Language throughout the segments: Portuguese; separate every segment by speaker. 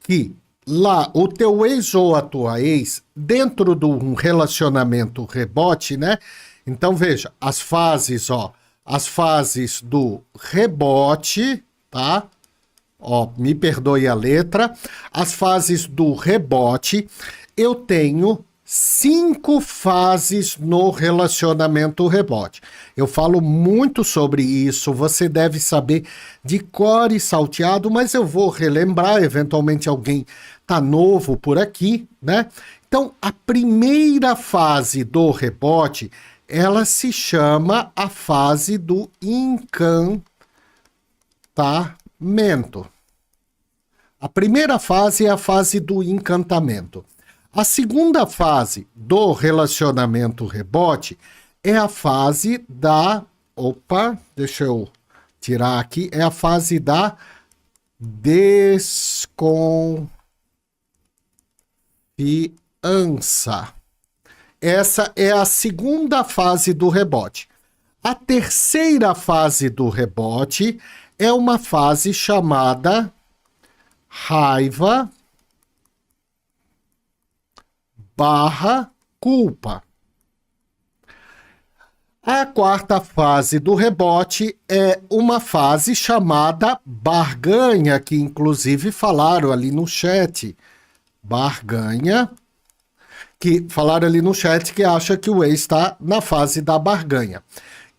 Speaker 1: que lá o teu ex ou a tua ex, dentro de um relacionamento rebote, né? Então veja, as fases, ó, as fases do rebote, tá? Ó, me perdoe a letra. As fases do rebote, eu tenho 5 fases no relacionamento rebote. Eu falo muito sobre isso, você deve saber de cor e salteado, mas eu vou relembrar, eventualmente alguém tá novo por aqui, né? Então, a primeira fase do rebote, ela se chama a fase do encantamento. A primeira fase é a fase do encantamento. A segunda fase do relacionamento rebote é a fase da... Opa, deixa eu tirar aqui. É a fase da desconfiança. Essa é a segunda fase do rebote. A terceira fase do rebote é uma fase chamada raiva barra culpa. A quarta fase do rebote é uma fase chamada barganha, que inclusive falaram ali no chat. Barganha, que falaram ali no chat que acha que o ex está na fase da barganha.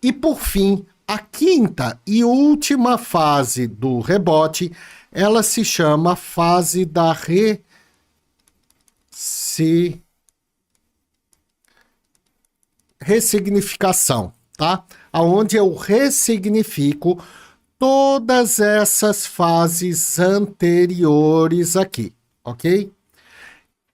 Speaker 1: E por fim, a quinta e última fase do rebote, ela se chama fase da ressignificação, tá? Aonde eu ressignifico todas essas fases anteriores aqui, ok?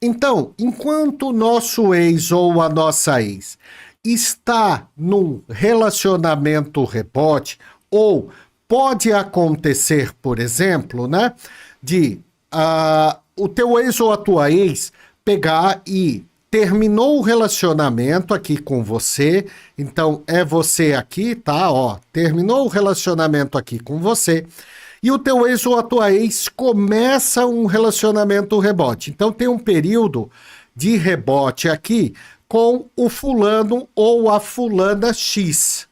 Speaker 1: Então, enquanto o nosso ex ou a nossa ex está num relacionamento rebote, ou pode acontecer, por exemplo, né, de o teu ex ou a tua ex pegar e terminou o relacionamento aqui com você, então é você aqui, tá, ó, terminou o relacionamento aqui com você, e o teu ex ou a tua ex começa um relacionamento rebote. Então tem um período de rebote aqui com o fulano ou a fulana X.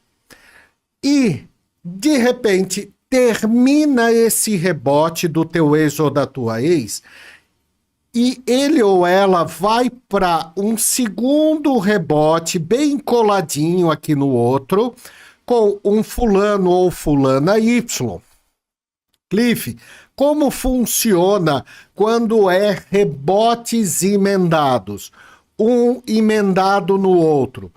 Speaker 1: E, de repente, termina esse rebote do teu ex ou da tua ex e ele ou ela vai para um segundo rebote bem coladinho aqui no outro com um fulano ou fulana Y. Cliff, como funciona quando é rebotes emendados? Um emendado no outro.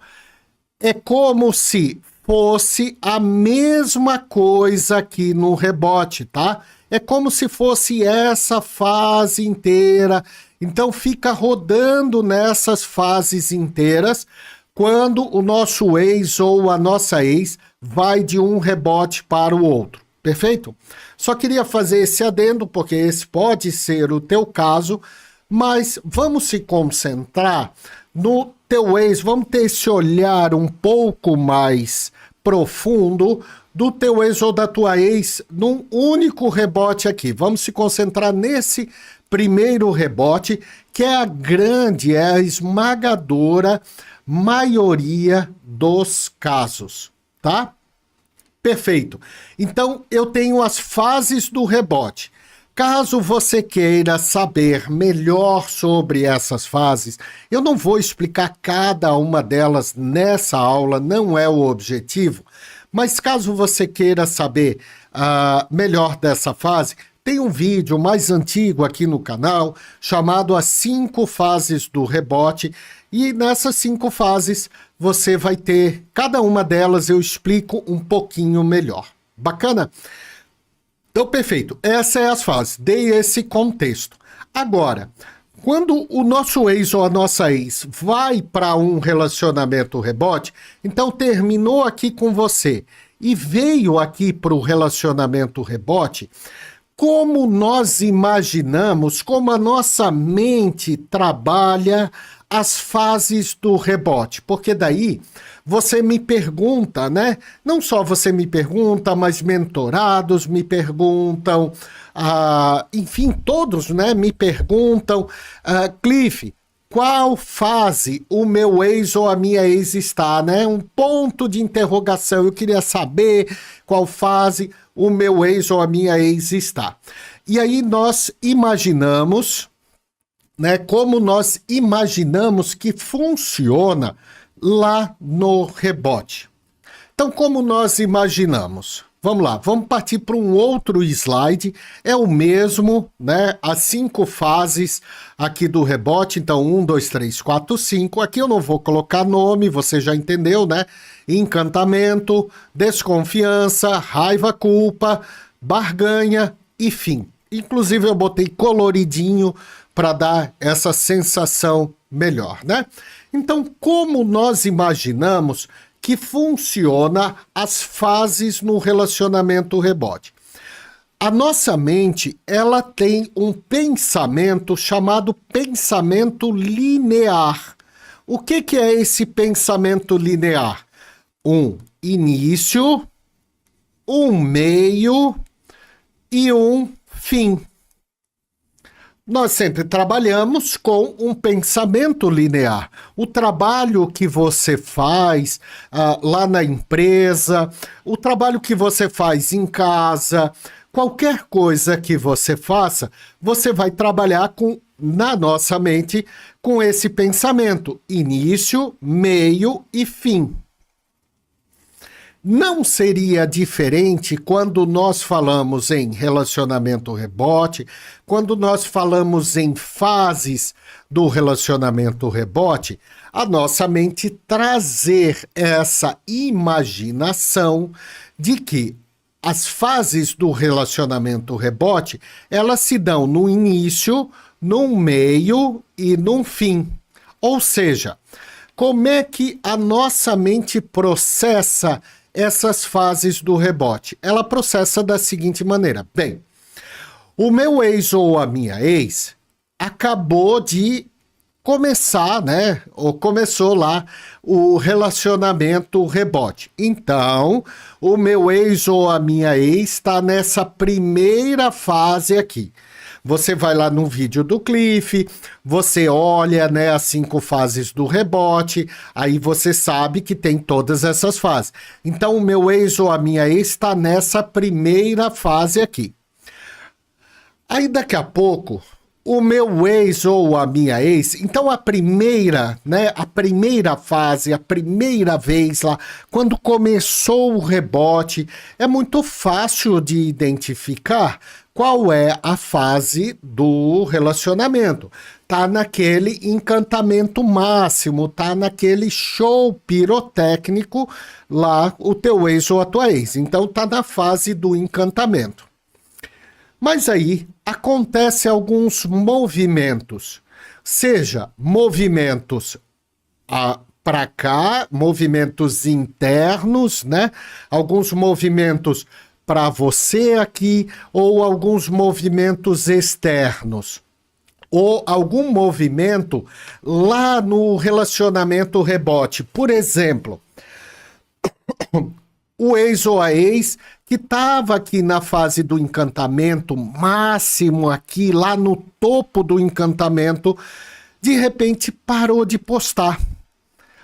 Speaker 1: É como se fosse a mesma coisa aqui no rebote, tá? É como se fosse essa fase inteira. Então fica rodando nessas fases inteiras quando o nosso ex ou a nossa ex vai de um rebote para o outro. Perfeito? Só queria fazer esse adendo, porque esse pode ser o teu caso, mas vamos se concentrar no teu ex, vamos ter esse olhar um pouco mais profundo do teu ex ou da tua ex num único rebote aqui. Vamos se concentrar nesse primeiro rebote, que é a grande, é a esmagadora maioria dos casos, tá? Perfeito. Então, eu tenho as fases do rebote. Caso você queira saber melhor sobre essas fases, eu não vou explicar cada uma delas nessa aula, não é o objetivo, mas caso você queira saber melhor dessa fase, tem um vídeo mais antigo aqui no canal, chamado As 5 Fases do Rebote, e nessas 5 fases você vai ter, cada uma delas eu explico um pouquinho melhor. Bacana? Então, perfeito. Essas são as fases. Dei esse contexto. Agora, quando o nosso ex ou a nossa ex vai para um relacionamento rebote, então terminou aqui com você e veio aqui para o relacionamento rebote, como nós imaginamos, como a nossa mente trabalha as fases do rebote, porque daí você me pergunta, né? Não só você me pergunta, mas mentorados me perguntam, enfim, todos, né, me perguntam, Cliff, qual fase o meu ex ou a minha ex está, né? Um ponto de interrogação. Eu queria saber qual fase o meu ex ou a minha ex está. E aí nós imaginamos, né, como nós imaginamos que funciona lá no rebote. Então, como nós imaginamos? Vamos lá, vamos partir para um outro slide. É o mesmo, né? As 5 fases aqui do rebote. Então, 1, 2, 3, 4, 5. Aqui eu não vou colocar nome, você já entendeu, né? Encantamento, desconfiança, raiva, culpa, barganha e fim. Inclusive, eu botei coloridinho para dar essa sensação melhor, né? Então, como nós imaginamos que funciona as fases no relacionamento rebote? A nossa mente, ela tem um pensamento chamado pensamento linear. O que é esse pensamento linear? Um início, um meio e um fim. Nós sempre trabalhamos com um pensamento linear. O trabalho que você faz lá na empresa, o trabalho que você faz em casa, qualquer coisa que você faça, você vai trabalhar na nossa mente com esse pensamento: início, meio e fim. Não seria diferente quando nós falamos em relacionamento rebote, quando nós falamos em fases do relacionamento rebote, a nossa mente trazer essa imaginação de que as fases do relacionamento rebote, elas se dão no início, no meio e no fim. Ou seja, como é que a nossa mente processa essas fases do rebote? Ela processa da seguinte maneira: bem, o meu ex ou a minha ex acabou de começar, né? Ou começou lá o relacionamento rebote. Então, o meu ex ou a minha ex está nessa primeira fase aqui. Você vai lá no vídeo do Cliff, você olha, né, as 5 fases do rebote, aí você sabe que tem todas essas fases. Então, o meu ex ou a minha ex está nessa primeira fase aqui. Aí, daqui a pouco, o meu ex ou a minha ex, então a primeira, né, a primeira fase, a primeira vez lá, quando começou o rebote, é muito fácil de identificar qual é a fase do relacionamento. Tá naquele encantamento máximo, tá naquele show pirotécnico lá, o teu ex ou a tua ex. Então tá na fase do encantamento. Mas aí acontece alguns movimentos, seja movimentos para cá, movimentos internos, né? Alguns movimentos para você aqui, ou alguns movimentos externos, ou algum movimento lá no relacionamento rebote. Por exemplo, o ex ou a ex que estava aqui na fase do encantamento máximo, aqui lá no topo do encantamento, de repente parou de postar,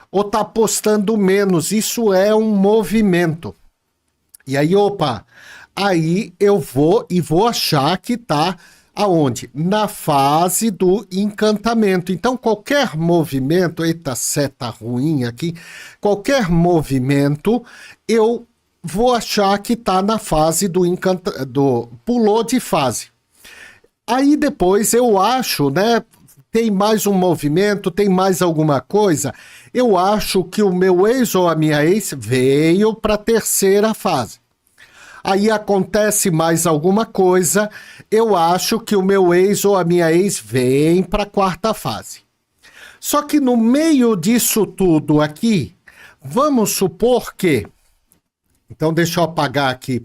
Speaker 1: ou está postando menos. Isso é um movimento. E aí, aí eu vou achar que tá aonde? Na fase do encantamento. Então, qualquer movimento, eita, seta ruim aqui, qualquer movimento, eu vou achar que tá na fase do pulou de fase. Aí depois eu acho, né, tem mais um movimento, tem mais alguma coisa, eu acho que o meu ex ou a minha ex veio para a terceira fase. Aí acontece mais alguma coisa, eu acho que o meu ex ou a minha ex vem para a quarta fase. Só que no meio disso tudo aqui, vamos supor que... Então deixa eu apagar aqui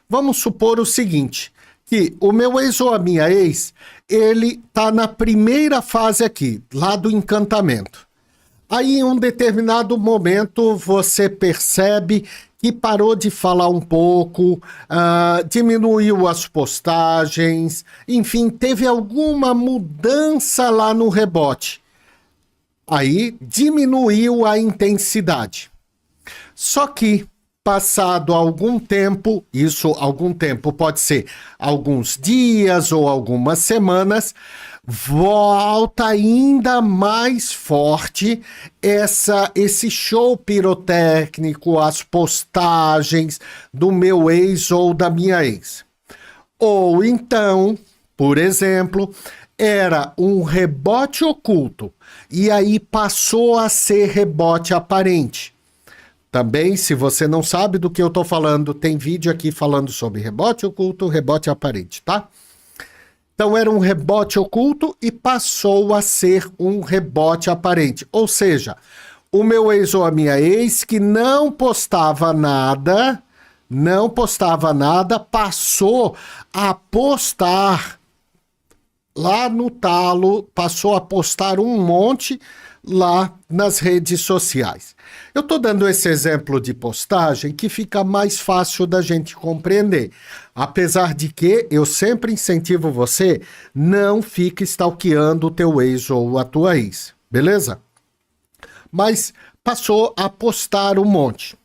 Speaker 1: Vamos supor o seguinte, que o meu ex ou a minha ex, ele tá na primeira fase aqui, lá do encantamento. Aí, em um determinado momento, você percebe que parou de falar um pouco, diminuiu as postagens, enfim, teve alguma mudança lá no rebote. Aí diminuiu a intensidade. Só que, passado algum tempo, isso algum tempo pode ser alguns dias ou algumas semanas, volta ainda mais forte esse show pirotécnico, as postagens do meu ex ou da minha ex. Ou então, por exemplo, era um rebote oculto e aí passou a ser rebote aparente. Também, se você não sabe do que eu estou falando, tem vídeo aqui falando sobre rebote oculto, rebote aparente, tá? Então era um rebote oculto e passou a ser um rebote aparente. Ou seja, o meu ex ou a minha ex que não postava nada, passou a postar lá no talo, passou a postar um monte lá nas redes sociais. Eu estou dando esse exemplo de postagem que fica mais fácil da gente compreender. Apesar de que eu sempre incentivo você, não fique stalkeando o teu ex ou a tua ex, beleza? Mas passou a postar um monte.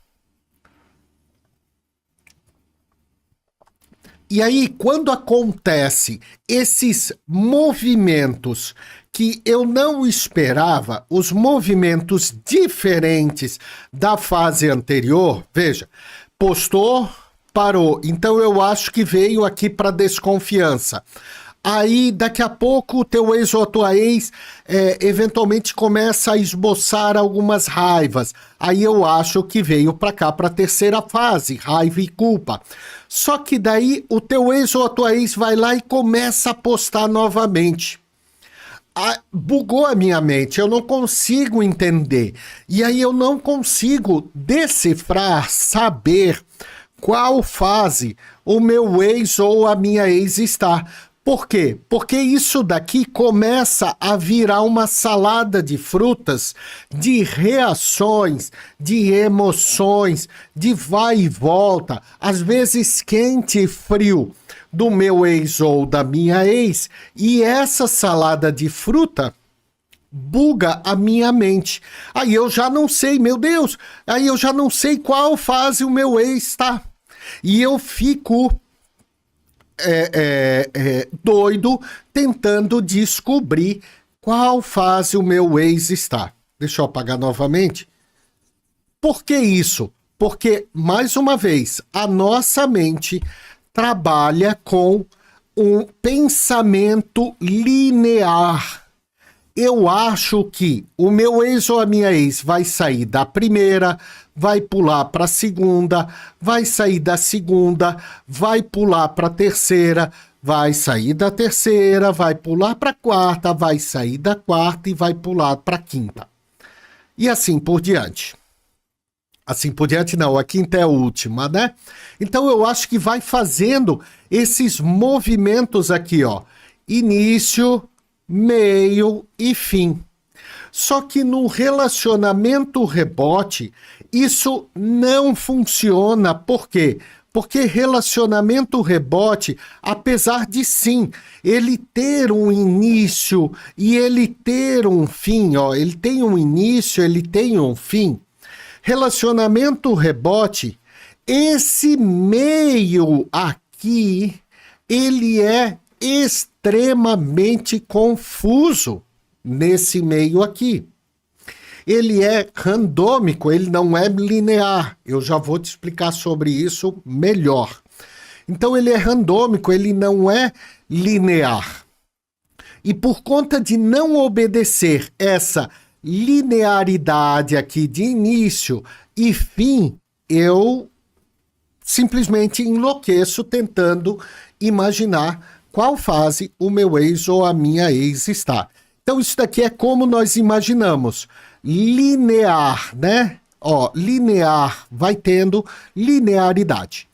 Speaker 1: E aí, quando acontece esses movimentos que eu não esperava, os movimentos diferentes da fase anterior, veja, postou, parou. Então eu acho que veio aqui para desconfiança. Aí, daqui a pouco, o teu ex ou a tua ex eventualmente começa a esboçar algumas raivas. Aí eu acho que veio para cá, para a terceira fase, raiva e culpa. Só que daí o teu ex ou a tua ex vai lá e começa a postar novamente. Bugou a minha mente, eu não consigo entender. E aí eu não consigo decifrar, saber qual fase o meu ex ou a minha ex está. Por quê? Porque isso daqui começa a virar uma salada de frutas, de reações, de emoções, de vai e volta, às vezes quente e frio, do meu ex ou da minha ex, e essa salada de fruta buga a minha mente. Aí eu já não sei, meu Deus, aí eu já não sei qual fase o meu ex está. E eu fico doido tentando descobrir qual fase o meu ex está. Deixa eu apagar novamente. Por que isso? Porque, mais uma vez, a nossa mente trabalha com um pensamento linear. Eu acho que o meu ex ou a minha ex vai sair da primeira, vai pular para a segunda, vai sair da segunda, vai pular para a terceira, vai sair da terceira, vai pular para a quarta, vai sair da quarta e vai pular para a quinta. E assim por diante. Assim por diante não, a quinta é a última, né? Então eu acho que vai fazendo esses movimentos aqui, ó. Início, meio e fim. Só que no relacionamento rebote, isso não funciona. Por quê? Porque relacionamento rebote, apesar de sim, ele ter um início e ele ter um fim, ó, ele tem um início, ele tem um fim. Relacionamento rebote, esse meio aqui, ele é extremamente confuso nesse meio aqui. Ele é randômico, ele não é linear. Eu já vou te explicar sobre isso melhor. Então ele é randômico, ele não é linear. E por conta de não obedecer essa linearidade aqui de início e fim, eu simplesmente enlouqueço tentando imaginar qual fase o meu ex ou a minha ex está. Então isso daqui é como nós imaginamos, linear, né? Ó, linear vai tendo linearidade.